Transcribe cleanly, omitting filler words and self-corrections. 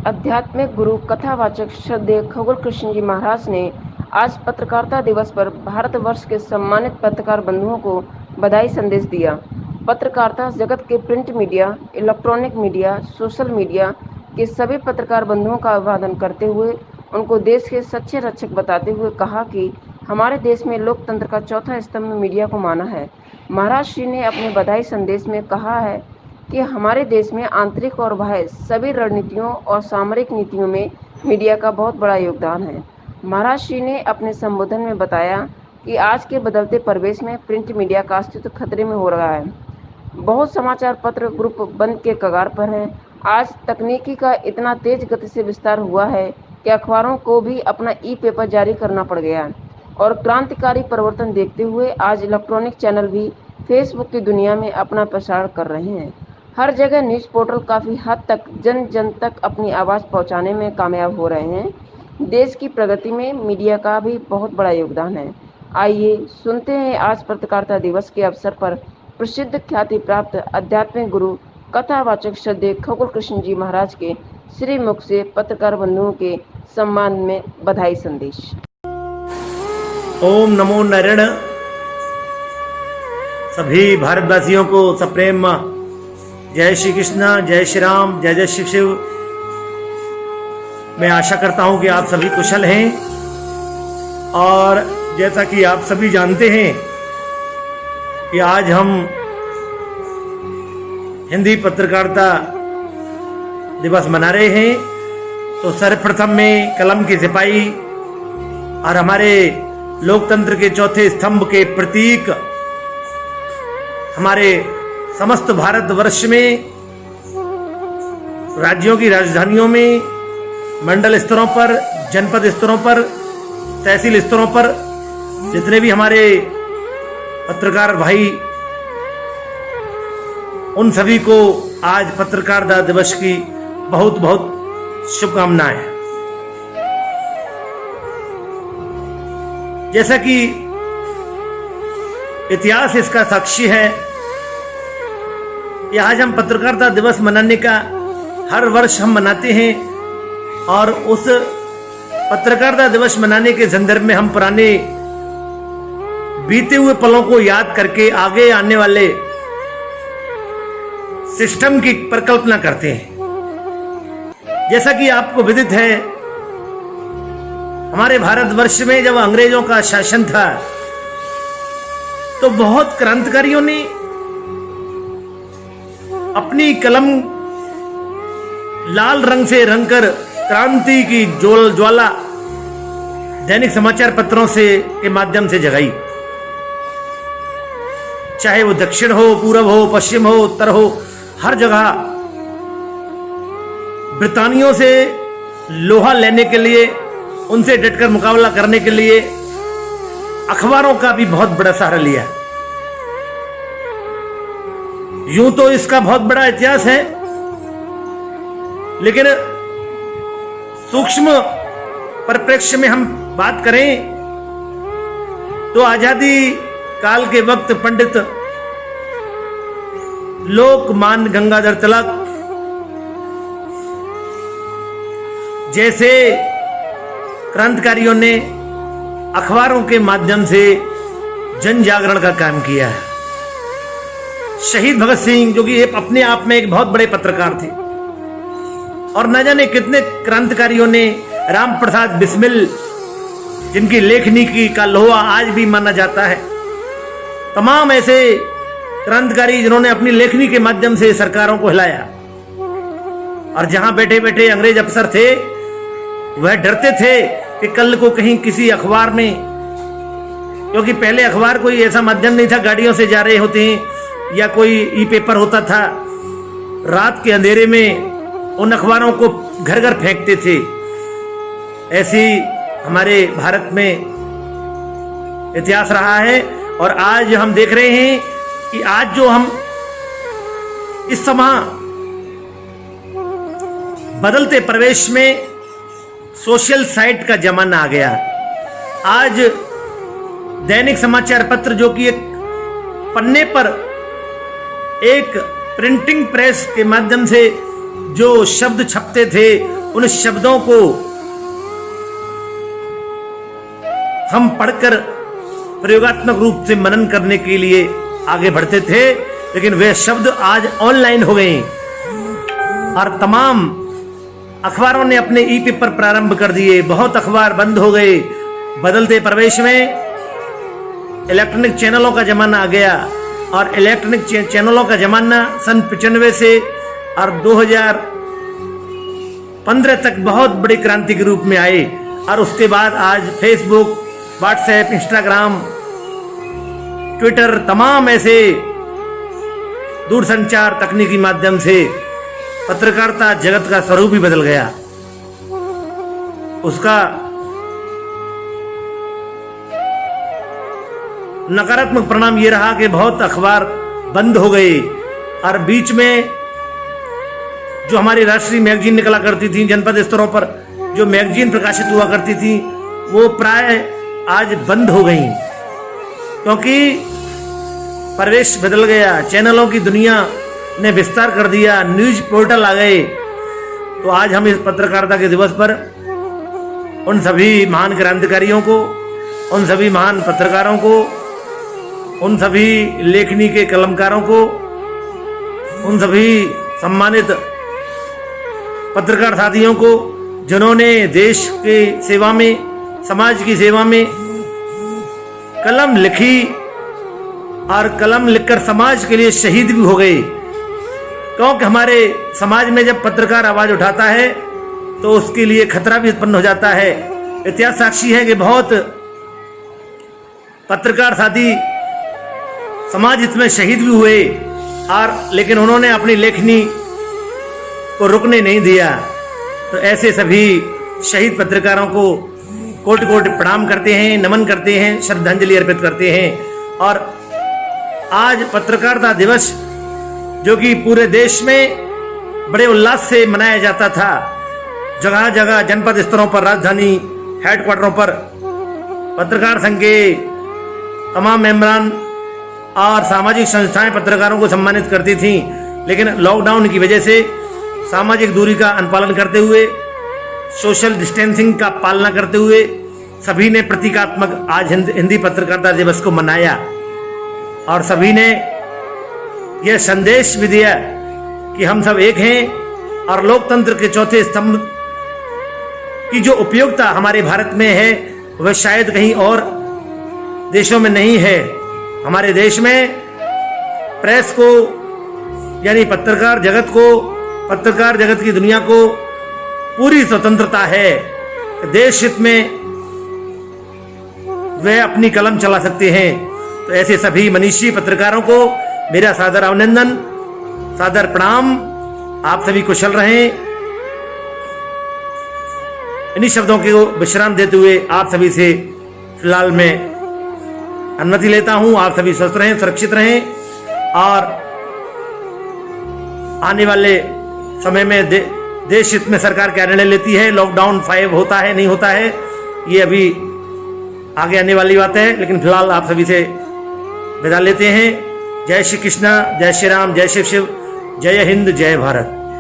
आध्यात्मिक गुरु कथावाचक श्रद्धेय खगोल कृष्ण जी महाराज ने आज पत्रकारिता दिवस पर भारतवर्ष के सम्मानित पत्रकार बंधुओं को बधाई संदेश दिया। पत्रकारिता जगत के print media, electronic media, social media के सभी पत्रकार बंधुओं का अभिवादन करते हुए उनको देश के सच्चे रक्षक बताते हुए कहा कि हमारे देश में लोकतंत्र का चौथा स्तंभ मीडिया को माना है। महाराज श्री ने अपने बधाई संदेश में कहा है कि हमारे देश में आंतरिक और बाह्य सभी रणनीतियों और सामरिक नीतियों में मीडिया का बहुत बड़ा योगदान है। महाराज श्री ने अपने संबोधन में बताया कि आज के बदलते परिवेश में प्रिंट मीडिया का अस्तित्व खतरे में हो रहा है। बहुत समाचार पत्र ग्रुप बंद के कगार पर हैं। आज तकनीकी का इतना तेज गति से विस्तार हुआ है कि अखबारों को भी अपना ई-पेपर जारी करना पड़ गया है और क्रांतिकारी परिवर्तन देखते हुए आज इलेक्ट्रॉनिक चैनल भी फेसबुक की दुनिया में अपना प्रसारण कर रहे हैं। हर जगह न्यूज़ पोर्टल काफ़ी हद तक जन जन तक अपनी आवाज़ पहुंचाने में कामयाब हो रहे हैं। देश की प्रगति में मीडिया का भी बहुत बड़ा योगदान है। आइए सुनते हैं आज पत्रकारिता दिवस के अवसर पर प्रसिद्ध ख्याति प्राप्त आध्यात्मिक गुरु कथावाचक श्रद्धेय खगोल कृष्ण जी महाराज के श्री मुख से पत्रकार बंधुओं के सम्मान में बधाई संदेश। ओम नमो नारायण। सभी भारतवासियों को सप्रेम जय श्री कृष्ण, जय श्री राम, जय जय शिव शिव। मैं आशा करता हूं कि आप सभी कुशल हैं और जैसा कि आप सभी जानते हैं कि आज हम हिंदी पत्रकारिता दिवस मना रहे हैं, तो सर्वप्रथम में कलम की सिपाही और हमारे लोकतंत्र के चौथे स्तंभ के प्रतीक हमारे समस्त भारतवर्ष में राज्यों की राजधानियों में मंडल स्तरों पर, जनपद स्तरों पर, तहसील स्तरों पर जितने भी हमारे पत्रकार भाई, उन सभी को आज पत्रकारिता दिवस की बहुत बहुत शुभकामनाएं। जैसा कि इतिहास इसका साक्षी है कि आज हम पत्रकारिता दिवस मनाने का हर वर्ष हम मनाते हैं और उस पत्रकारिता दिवस मनाने के संदर्भ में हम पुराने बीते हुए पलों को याद करके आगे आने वाले सिस्टम की परिकल्पना करते हैं। जैसा कि आपको विदित है, हमारे भारतवर्ष में जब अंग्रेजों का शासन था तो बहुत क्रांतिकारियों ने अपनी कलम लाल रंग से रंगकर क्रांति की ज्वाला दैनिक समाचार पत्रों से के माध्यम से जगाई। चाहे वो दक्षिण हो, पूरब हो, पश्चिम हो, उत्तर हो, हर जगह ब्रितानियों से लोहा लेने के लिए, उनसे डटकर मुकाबला करने के लिए अखबारों का भी बहुत बड़ा सहारा लिया। यूं तो इसका बहुत बड़ा इतिहास है, लेकिन सूक्ष्म परिप्रेक्ष्य में हम बात करें तो आजादी काल के वक्त पंडित लोकमान्य गंगाधर तिलक जैसे क्रांतिकारियों ने अखबारों के माध्यम से जन जागरण का काम किया है। शहीद भगत सिंह, जो कि अपने आप में एक बहुत बड़े पत्रकार थे, और न जाने कितने क्रांतिकारियों ने, राम प्रसाद बिस्मिल जिनकी लेखनी की का लोहा आज भी माना जाता है, तमाम ऐसे क्रांतिकारी जिन्होंने अपनी लेखनी के माध्यम से सरकारों को हिलाया। और जहां बैठे बैठे अंग्रेज अफसर थे वह डरते थे कि कल को कहीं किसी अखबार में, क्योंकि पहले अखबार कोई ऐसा माध्यम नहीं था, गाड़ियों से जा रहे होते हैं या कोई ई पेपर होता था, रात के अंधेरे में उन अखबारों को घर घर फेंकते थे। ऐसी हमारे भारत में इतिहास रहा है। और आज हम देख रहे हैं कि आज जो हम इस समय बदलते परिवेश में सोशल साइट का जमाना आ गया। आज दैनिक समाचार पत्र जो कि एक पन्ने पर एक प्रिंटिंग प्रेस के माध्यम से जो शब्द छपते थे उन शब्दों को हम पढ़कर प्रयोगात्मक रूप से मनन करने के लिए आगे बढ़ते थे, लेकिन वे शब्द आज ऑनलाइन हो गए और तमाम अखबारों ने अपने ई पेपर प्रारंभ कर दिए। बहुत अखबार बंद हो गए। बदलते परिवेश में इलेक्ट्रॉनिक चैनलों का जमाना आ गया और इलेक्ट्रॉनिक चैनलों का जमाना सन 95 से और 2015 तक बहुत बड़ी क्रांति के रूप में आए और उसके बाद आज फेसबुक, व्हाट्सएप, इंस्टाग्राम, ट्विटर, तमाम ऐसे दूरसंचार तकनीकी माध्यम से पत्रकारिता जगत का स्वरूप ही बदल गया। उसका नकारात्मक परिणाम ये रहा कि बहुत अखबार बंद हो गए और बीच में जो हमारी राष्ट्रीय मैगजीन निकला करती थी, जनपद स्तरों पर जो मैगजीन प्रकाशित हुआ करती थी, वो प्राय आज बंद हो गई क्योंकि परिवेश बदल गया। चैनलों की दुनिया ने विस्तार कर दिया, न्यूज पोर्टल आ गए। तो आज हम इस पत्रकारिता के दिवस पर उन सभी महान क्रांतिकारियों को, उन सभी महान पत्रकारों को, उन सभी लेखनी के कलमकारों को, उन सभी सम्मानित पत्रकार साथियों को जिन्होंने देश के सेवा में, समाज की सेवा में कलम लिखी और कलम लिखकर समाज के लिए शहीद भी हो गए। क्योंकि हमारे समाज में जब पत्रकार आवाज उठाता है तो उसके लिए खतरा भी उत्पन्न हो जाता है। इतिहास साक्षी है कि बहुत पत्रकार साथी समाज इसमें शहीद भी हुए और लेकिन उन्होंने अपनी लेखनी को रुकने नहीं दिया। तो ऐसे सभी शहीद पत्रकारों को कोटि कोटि प्रणाम करते हैं, नमन करते हैं, श्रद्धांजलि अर्पित करते हैं। और आज पत्रकारिता दिवस जो कि पूरे देश में बड़े उल्लास से मनाया जाता था, जगह जगह जनपद स्तरों पर, राजधानी हेडक्वार्टरों पर पत्रकार संघ के तमाम मेंबरान और सामाजिक संस्थाएं पत्रकारों को सम्मानित करती थीं, लेकिन लॉकडाउन की वजह से सामाजिक दूरी का अनुपालन करते हुए, सोशल डिस्टेंसिंग का पालना करते हुए सभी ने प्रतीकात्मक आज हिंदी पत्रकारिता दिवस को मनाया और सभी ने यह संदेश भी दिया कि हम सब एक हैं और लोकतंत्र के चौथे स्तंभ की जो उपयोगिता हमारे भारत में है वह शायद कहीं और देशों में नहीं है। हमारे देश में प्रेस को यानी पत्रकार जगत की दुनिया को पूरी स्वतंत्रता है। देश हित में वे अपनी कलम चला सकते हैं। तो ऐसे सभी मनीषी पत्रकारों को मेरा सादर अभिनंदन, सादर प्रणाम। आप सभी कुशल रहें। इन्हीं शब्दों को विश्राम देते हुए आप सभी से फिलहाल मैं अनुमति लेता हूं। आप सभी स्वस्थ रहें, सुरक्षित रहें और आने वाले समय में देश हित में सरकार क्या निर्णय लेती है, लॉकडाउन 5 होता है नहीं होता है, ये अभी आगे आने वाली बात है। लेकिन फिलहाल आप सभी से विदा लेते हैं। जय श्री कृष्णा, जय श्री राम, जय शिव शिव, जय हिंद, जय भारत।